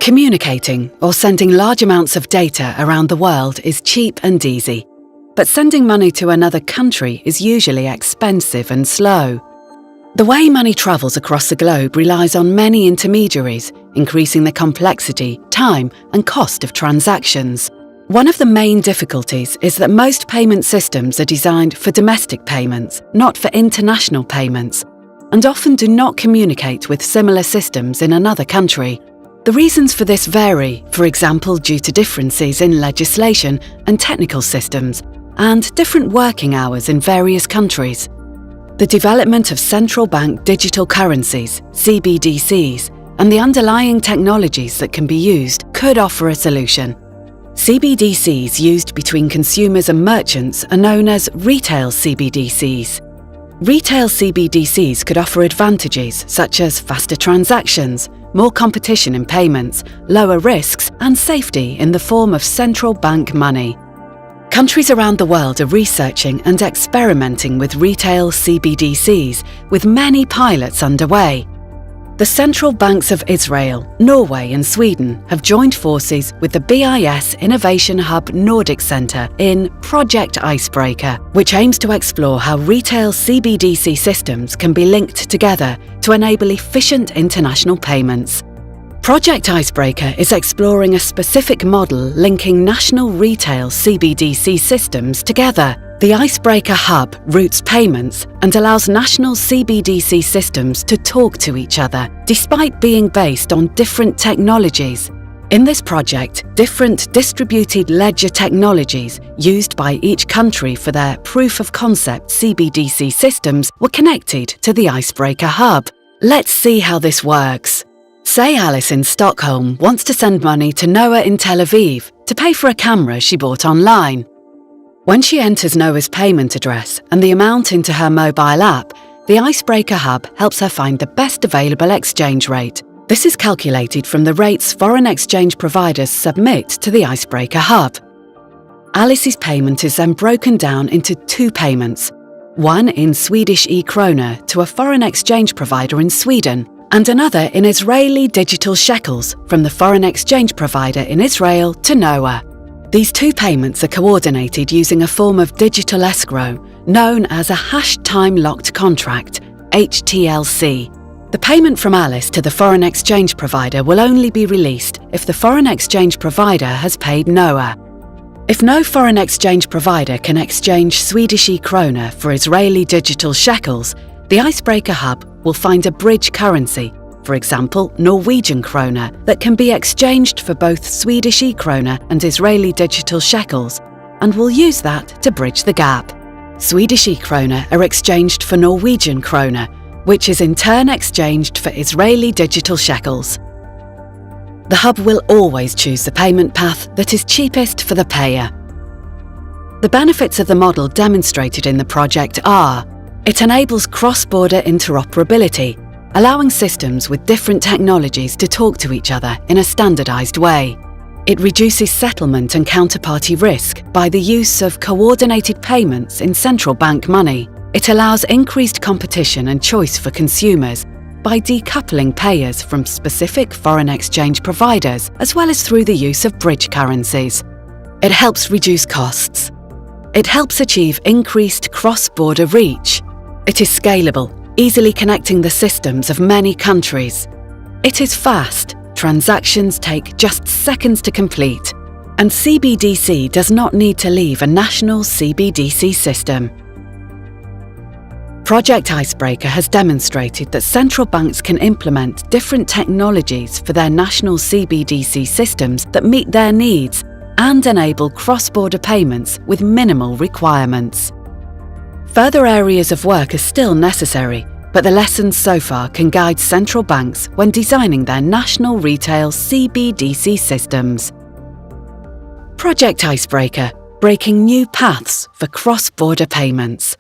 Communicating or sending large amounts of data around the world is cheap and easy, but sending money to another country is usually expensive and slow. The way money travels across the globe relies on many intermediaries, increasing the complexity, time, and cost of transactions. One of the main difficulties is that most payment systems are designed for domestic payments, not for international payments, and often do not communicate with similar systems in another country. The reasons for this vary, for example due to differences in legislation and technical systems, and different working hours in various countries. The development of central bank digital currencies, CBDCs, and the underlying technologies that can be used could offer a solution. CBDCs used between consumers and merchants are known as retail CBDCs. Retail CBDCs could offer advantages such as faster transactions, more competition in payments, lower risks, and safety in the form of central bank money. Countries around the world are researching and experimenting with retail CBDCs, with many pilots underway. The central banks of Israel, Norway and Sweden have joined forces with the BIS Innovation Hub Nordic Centre in Project Icebreaker, which aims to explore how retail CBDC systems can be linked together to enable efficient international payments. Project Icebreaker is exploring a specific model linking national retail CBDC systems together. The Icebreaker Hub routes payments and allows national CBDC systems to talk to each other, despite being based on different technologies. In this project, different distributed ledger technologies used by each country for their proof-of-concept CBDC systems were connected to the Icebreaker Hub. Let's see how this works. Say Alice in Stockholm wants to send money to Noah in Tel Aviv to pay for a camera she bought online. When she enters Noah's payment address and the amount into her mobile app, the Icebreaker Hub helps her find the best available exchange rate. This is calculated from the rates foreign exchange providers submit to the Icebreaker Hub. Alice's payment is then broken down into two payments, one in Swedish e-krona to a foreign exchange provider in Sweden, and another in Israeli digital shekels from the foreign exchange provider in Israel to Noah. These two payments are coordinated using a form of digital escrow known as a hash time-locked contract, HTLC. The payment from Alice to the foreign exchange provider will only be released if the foreign exchange provider has paid Noah. If no foreign exchange provider can exchange Swedish e-krona for Israeli digital shekels, the Icebreaker Hub will find a bridge currency, for example Norwegian krona, that can be exchanged for both Swedish e-krona and Israeli digital shekels, and will use that to bridge the gap. Swedish e-krona are exchanged for Norwegian krona, which is in turn exchanged for Israeli digital shekels. The hub will always choose the payment path that is cheapest for the payer. The benefits of the model demonstrated in the project are: it enables cross-border interoperability, allowing systems with different technologies to talk to each other in a standardized way. It reduces settlement and counterparty risk by the use of coordinated payments in central bank money. It allows increased competition and choice for consumers by decoupling payers from specific foreign exchange providers, as well as through the use of bridge currencies. It helps reduce costs. It helps achieve increased cross-border reach. It is scalable, easily connecting the systems of many countries. It is fast, transactions take just seconds to complete, and CBDC does not need to leave a national CBDC system. Project Icebreaker has demonstrated that central banks can implement different technologies for their national CBDC systems that meet their needs and enable cross-border payments with minimal requirements. Further areas of work are still necessary, but the lessons so far can guide central banks when designing their national retail CBDC systems. Project Icebreaker, breaking new paths for cross-border payments.